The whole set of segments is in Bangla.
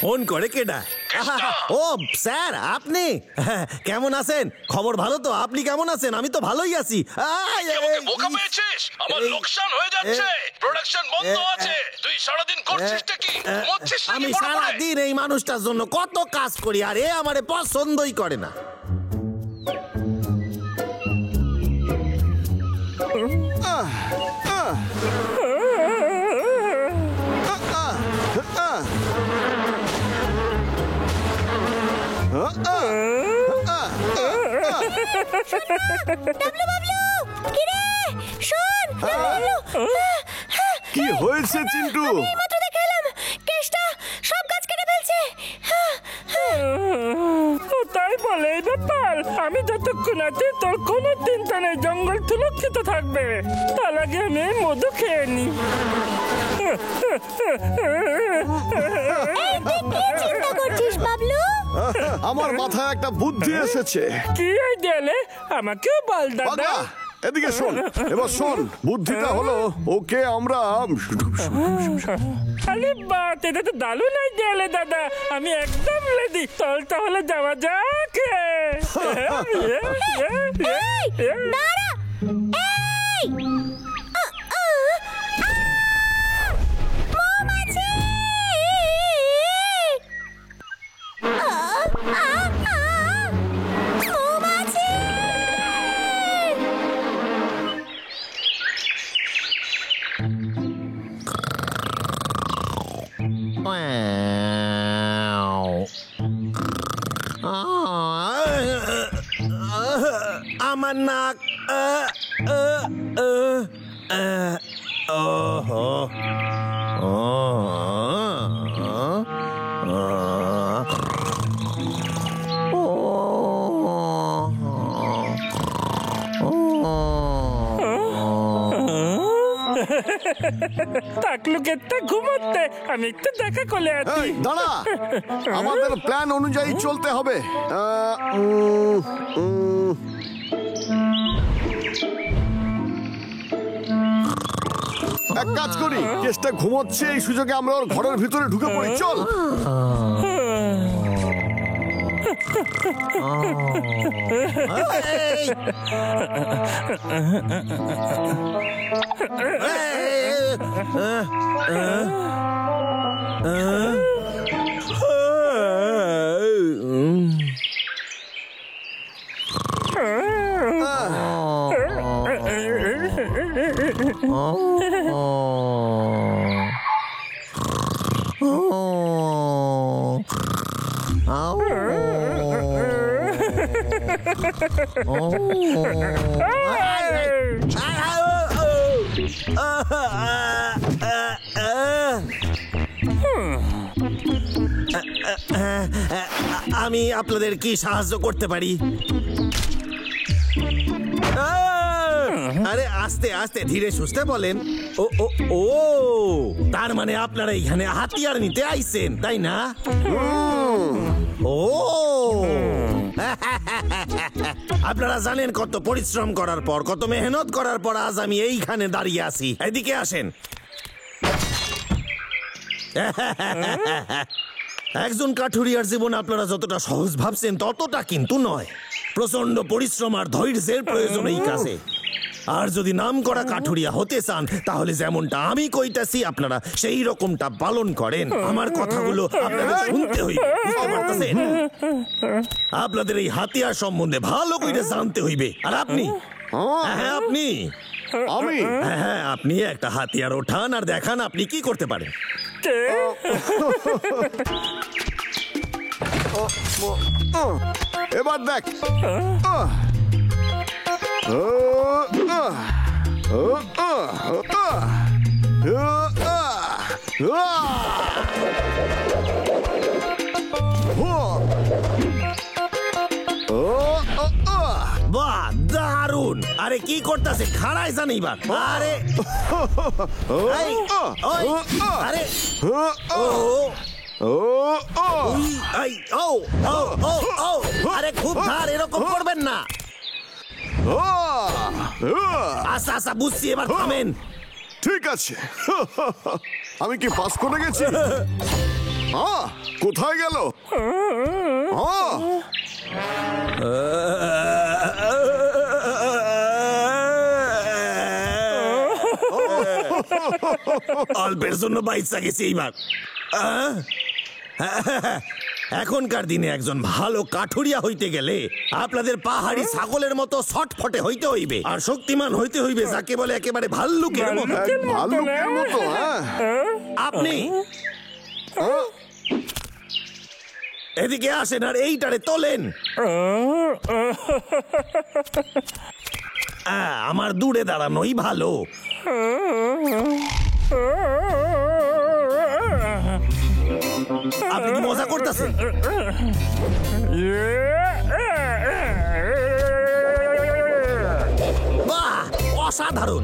ফোন করে কেডা? ও স্যার, আপনি কেমন আছেন? খবর ভালো তো? আপনি কেমন আছেন? আমি তো ভালোই আছি। বোকা পেয়েছিস? আমার লোকসান হয়ে যাচ্ছে, প্রোডাকশন বন্ধ আছে। তুই সারাদিন করছিসটা কি? ঘুমোচ্ছিস নাকি? আমি সারাদিন এই মানুষটার জন্য কত কাজ করি, আর এ আমারে পছন্দই করে না। কি হয়েছে চিন্টু? মাত্র দেখালাম কেষ্টা সব গাছ কেটে ফেলছে। তাই বলে এই ব্যাপার? আমি যতক্ষণ আছি তোর কোনো চিন্তা নেই, জঙ্গল সুরক্ষিত থাকবে। তার আগে আমি মধু খেয়ে নি। চিন্তা করছিস বাবলু? আমার মাথায় একটা বুদ্ধি এসেছে। কি আইডিয়া রে? আমাকেও বল দাদা। এদিকে শোন, এবার শোন। বুদ্ধিটা হলো, ওকে আমরা আরে বাহ, এটা তো দারুণ আইডিয়া রে দাদা। আমি একদম রেডি। চল তাহলে যাওয়া যাক। দাঁড়া, মৌমাছি! মৌমাছি! আমার নাক। টাকলুকেরটা ঘুমোতে, আমি একটু দেখা করে আছি। দাঁড়া, আমাদের প্ল্যান অনুযায়ী চলতে হবে। এক কাজ করি, কেসটা ঘুমোচ্ছে, এই সুযোগে আমরা ওর ঘরের ভিতরে ঢুকে পড়ি। চল। আমি আপনাদের কি সাহায্য করতে পারি? আরে আস্তে আস্তে, ধীরে সুস্থে বলেন। ও ও ও, তার মানে আপনারা এখানে হাতিয়ার নিতে আইছেন, তাই না? ও, আপনারা জানেন কত পরিশ্রম করার পর, কত মেহনত করার পর আজ আমি এইখানে দাঁড়িয়ে আছি। এদিকে আসেন। একজন কাঠুরিয়ার জীবন আপনারা যতটা সহজ ভাবছেন ততটা কিন্তু নয়। প্রচন্ড পরিশ্রম আর ধৈর্যের প্রয়োজন এই কাজে। আর যদি নাম করা কাঠুরিয়া হতে চান, তাহলে যেমনটা আমি কইতাছি আপনারা সেই রকমটা পালন করেন। আমার কথাগুলো আপনাদের শুনতে হইবে, বুঝতে পারতেছেন? আপনাদের এই হাতিয়ার সম্বন্ধে ভালো করে জানতে হইবে। আর আপনি, হ্যাঁ আপনি, আমি, হ্যাঁ আপনি একটা হাতিয়ার ওঠান আর দেখান আপনি কি করতে পারেন। এবার দেখ। বাহ, দারুন! আরে কি করতেছে? খাড়ায় জানি এবার। আরে আরে আরে খুব ধার, এরকম করবেন না। আচ্ছা আচ্ছা, বুঝছি, এবার থামেন। ঠিক আছে। আমি কি পাস করে গেছি? কোথায় গেল? অল্পের জন্য বাইচা গেছি এইবার। এখনকার দিনে একজন ভালো কাঠুরিয়া হইতে গেলে আপনাদের পাহাড়ি ছাগলের মতো ছটফটে হইতে হইবে, আর শক্তিমান হইতে হইবে, যাকে বলে একেবারে ভাল্লুকের মতো। ভাল্লুকের মতো? আপনি এদিকে আসেন আর এইটারে তোলেন। আমার দূরে দাঁড়ানোই ভালো। আপনি কি মজা করতেছেন? বাহ, অসাধারণ।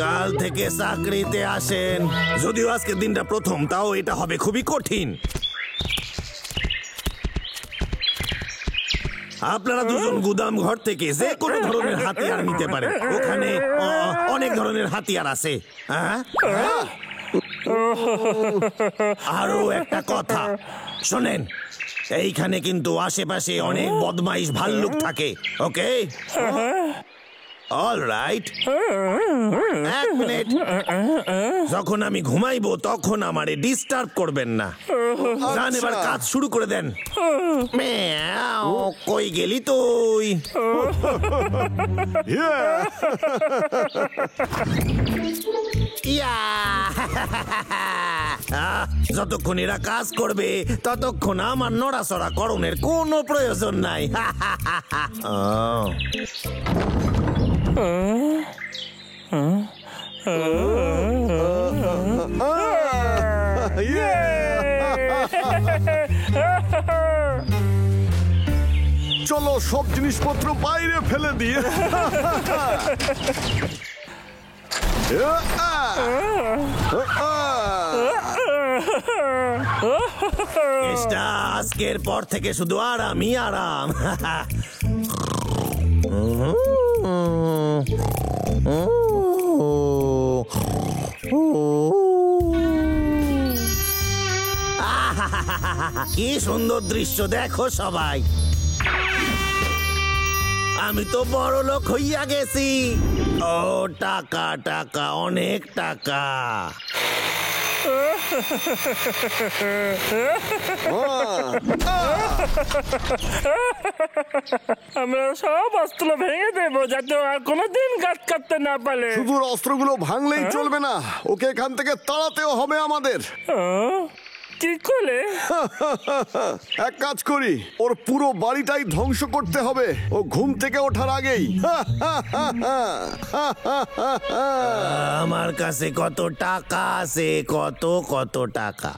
কাল থেকে চাকরিতে আসেন। যদিও আজকের দিনটা প্রথম, তাও এটা হবে খুবই কঠিন। আপনারা দুজন গুদাম ঘর থেকে যে কোনো ধরনের হাতিয়ার নিতে পারেন। ওখানে অনেক ধরনের হাতিয়ার আছে। আরো একটা কথা শোনেন, এইখানে কিন্তু আশেপাশে অনেক বদমাইশ ভাল্লুক থাকে। ওকে, অল রাইট। এক মিনিট, যখন আমি ঘুমাইবো তখন আমারে ডিস্টার্ব করবেন না। যান, এবার কাজ শুরু করে দেন। ম্যাও, কই গেলি তুই? যতক্ষণ এরা কাজ করবে ততক্ষণ আমার নড়াচড়া করণের কোনো প্রয়োজন নাই। চলো সব জিনিসপত্র বাইরে ফেলে দিয়ে। আজকের পর থেকে শুধু আরামই আরাম। কি সুন্দর দৃশ্য দেখো সবাই। আমি তো বড় লোক হইয়া গেছি। ও টাকা টাকা, অনেক টাকা। আমরা সব অস্ত্র ভেঙে দেবো যাতে আর কোনোদিন গাছ কাটতে না পারে। শুধু অস্ত্রগুলো ভাঙলেই চলবে না, ওকে এখান থেকে তাড়াতেও হবে আমাদের। কি করে? এক কাজ করি, ওর পুরো বাড়িটাই ধ্বংস করতে হবে ও ঘুম থেকে ওঠার আগেই। আমার কাছে কত টাকা আছে, কত কত টাকা।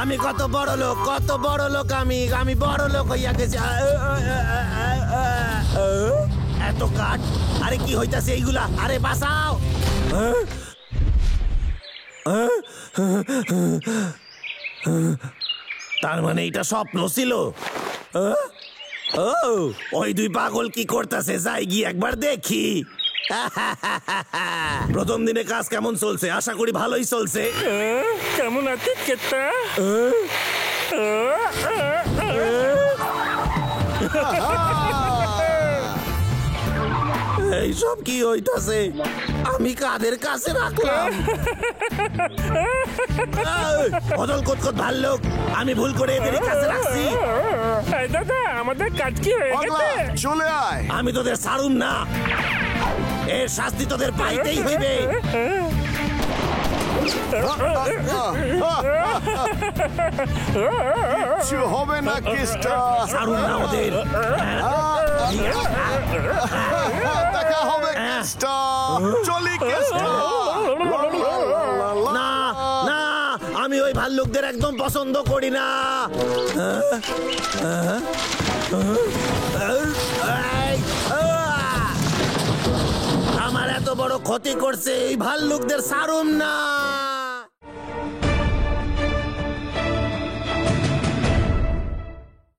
আমি কত বড় লোক, কত বড় লোক। আমি বড় লোক হইয়া গেছি। এত কাঠ, আরে কি হইতাছে এইগুলা? আরে বাঁচাও। তার মানে এটা স্বপ্ন ছিল? ওই দুই পাগল কি করতেছে? যাই গিয়ে একবার দেখি। প্রথম দিনে কাজ কেমন চলছে? আশা করি ভালোই চলছে। কেমন আছে কেতা? এইসব কি হইতাছে? আমি কাদের কাছে রাখলাম? বদল কত ভাল্লুক, আমি ভুল করে এদের কাছে রাখছি। দাদা, আমাদের কাজ কি হয়ে গেছে? চলে আয়, আমি তোদের ছাড়ুম না। এর শাস্তি তোদের পাইতেই হইবে। কিছু হবে না কেসটা। ছাড়ুন না ওদের। দেখা হবে কেসটা। চলি কেসটা। না না, আমি ওই ভাল্লুকদের একদম পছন্দ করি না। আমার এত বড় ক্ষতি করছে এই ভাল্লুকদের ছাড়ুম না।